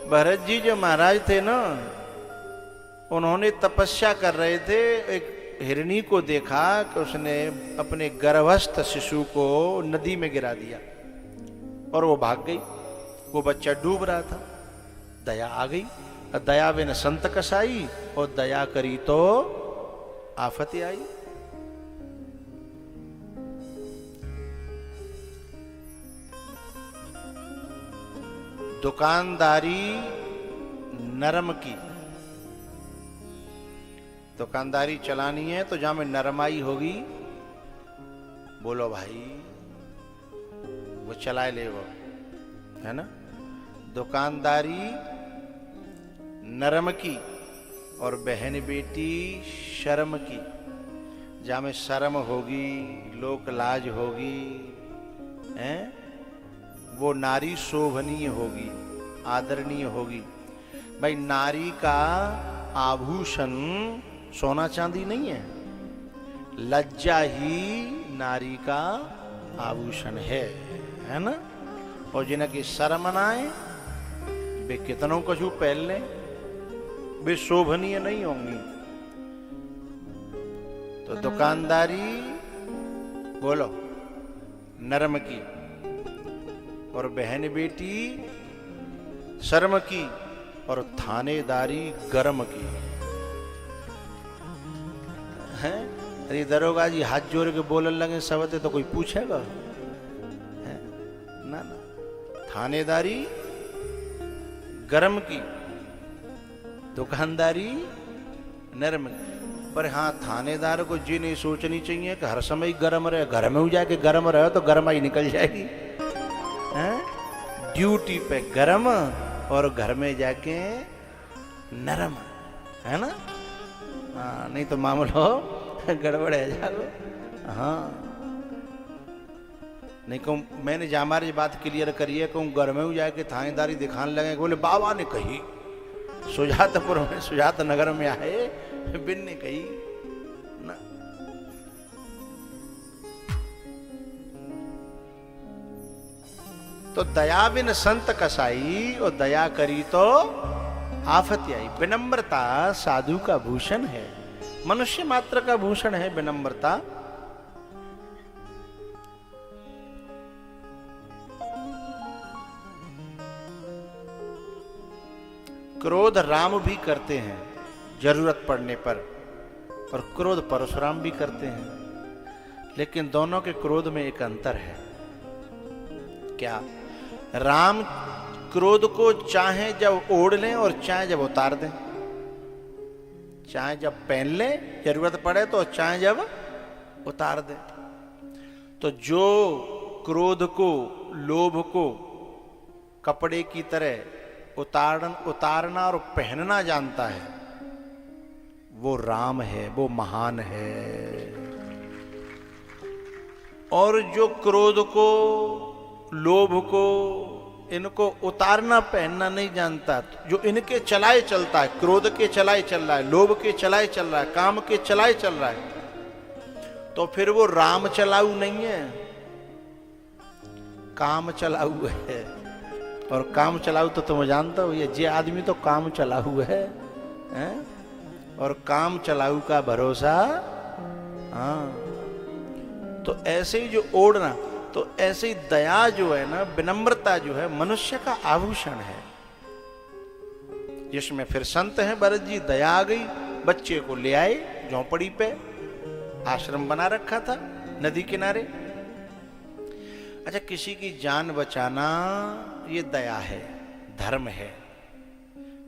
भरत जी जो महाराज थे ना, उन्होंने तपस्या कर रहे थे, एक हिरणी को देखा कि उसने अपने गर्भस्थ शिशु को नदी में गिरा दिया और वो भाग गई। वो बच्चा डूब रहा था, दया आ गई। दया बिन संत कसाई, और दया करी तो आफत आई। दुकानदारी नरम की, दुकानदारी चलानी है तो जहां में नरमाई होगी, बोलो भाई, वो चला ले, वो है ना। दुकानदारी नरम की और बहन बेटी शर्म की। जहां में शर्म होगी, लोक लाज होगी, हैं, वो नारी शोभनीय होगी, आदरणीय होगी। भाई नारी का आभूषण सोना चांदी नहीं है, लज्जा ही नारी का आभूषण है ना। और जिनकी शर्म ना आए, वे कितनों कछु पहन लें, वे शोभनीय नहीं होंगी। तो दुकानदारी बोलो नरम की, और बहन बेटी शर्म की, और थानेदारी गरम की है। अरे दरोगा जी हाथ जोड़ के बोलने लगे सबते तो कोई पूछेगा है? ना ना, थानेदारी गरम की, दुकानदारी नरम की। पर हाँ, थानेदार को जी नहीं सोचनी चाहिए कि हर समय गर्म रहे। घर में जाके गर्म रहे तो गर्माई निकल जाएगी, हैं? ड्यूटी पे गरम और घर में जाके नरम, है ना। हाँ, नहीं तो मामलो गड़बड़ है जाओ। हाँ, नहीं कहूँ मैंने जामारे बात क्लियर करी है, कहूँ घर में जाके थानेदारी दिखाने लगे, बोले बाबा ने कही, सुजातपुर में, सुजात नगर में आए, बिन ने कही ना। तो दया बिन संत कसाई, और दया करी तो आफत आई। विनम्रता साधु का भूषण है, मनुष्य मात्र का भूषण है विनम्रता। क्रोध राम भी करते हैं जरूरत पड़ने पर, और क्रोध परशुराम भी करते हैं, लेकिन दोनों के क्रोध में एक अंतर है। क्या? राम क्रोध को चाहे जब ओढ़ लें और चाहे जब उतार दें, चाहे जब पहन लें जरूरत पड़े तो, चाहे जब उतार दें। तो जो क्रोध को, लोभ को कपड़े की तरह उतारना और पहनना जानता है, वो राम है, वो महान है। और जो क्रोध को, लोभ को, इनको उतारना पहनना नहीं जानता, जो इनके चलाए चलता है, क्रोध के चलाए चल रहा है, लोभ के चलाए चल रहा है, काम के चलाए चल रहा है, तो फिर वो राम चलाऊ नहीं है, काम चलाऊ है। और काम चलाऊ तो तुम जानते हो, ये आदमी तो काम चलाऊ है, हैं? और काम चलाऊ का भरोसा। हाँ, तो ऐसे ही जो ओढ़ना, तो ऐसे ही दया जो है ना, विनम्रता जो है, मनुष्य का आभूषण है। जिसमें फिर संत हैं भरत जी, दया आ गई, बच्चे को ले आए, झोंपड़ी पे आश्रम बना रखा था नदी किनारे। अच्छा, किसी की जान बचाना ये दया है, धर्म है,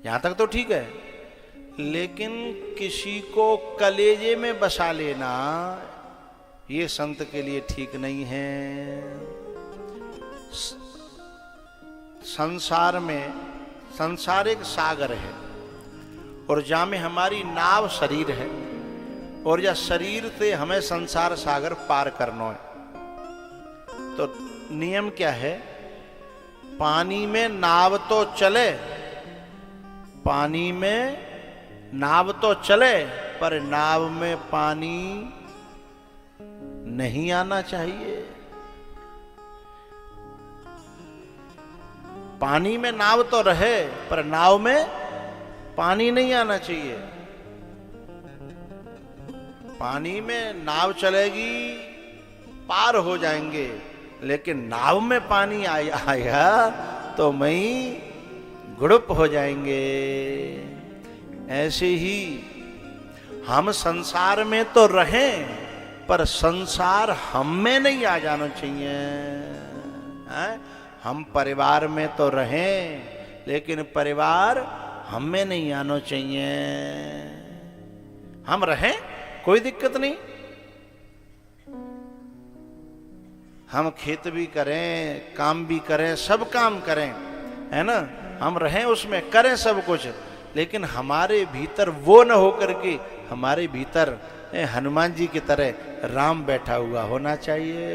यहां तक तो ठीक है। लेकिन किसी को कलेजे में बसा लेना, ये संत के लिए ठीक नहीं है। संसार में, संसार एक सागर है, और जहां में हमारी नाव शरीर है, और या शरीर से हमें संसार सागर पार करना है। तो नियम क्या है? पानी में नाव तो चले, पानी में नाव तो चले, पर नाव में पानी नहीं आना चाहिए। पानी में नाव तो रहे, पर नाव में पानी नहीं आना चाहिए। पानी में नाव चलेगी, पार हो जाएंगे, लेकिन नाव में पानी आया तो मई गुड़ुप हो जाएंगे। ऐसे ही हम संसार में तो रहें, पर संसार हम में नहीं आ जाना चाहिए। है? हम परिवार में तो रहें, लेकिन परिवार हम में नहीं आना चाहिए। हम रहें, कोई दिक्कत नहीं, हम खेत भी करें, काम भी करें, सब काम करें, है ना, हम रहें उसमें, करें सब कुछ, लेकिन हमारे भीतर वो न होकर के हमारे भीतर हनुमान जी की तरह राम बैठा हुआ होना चाहिए।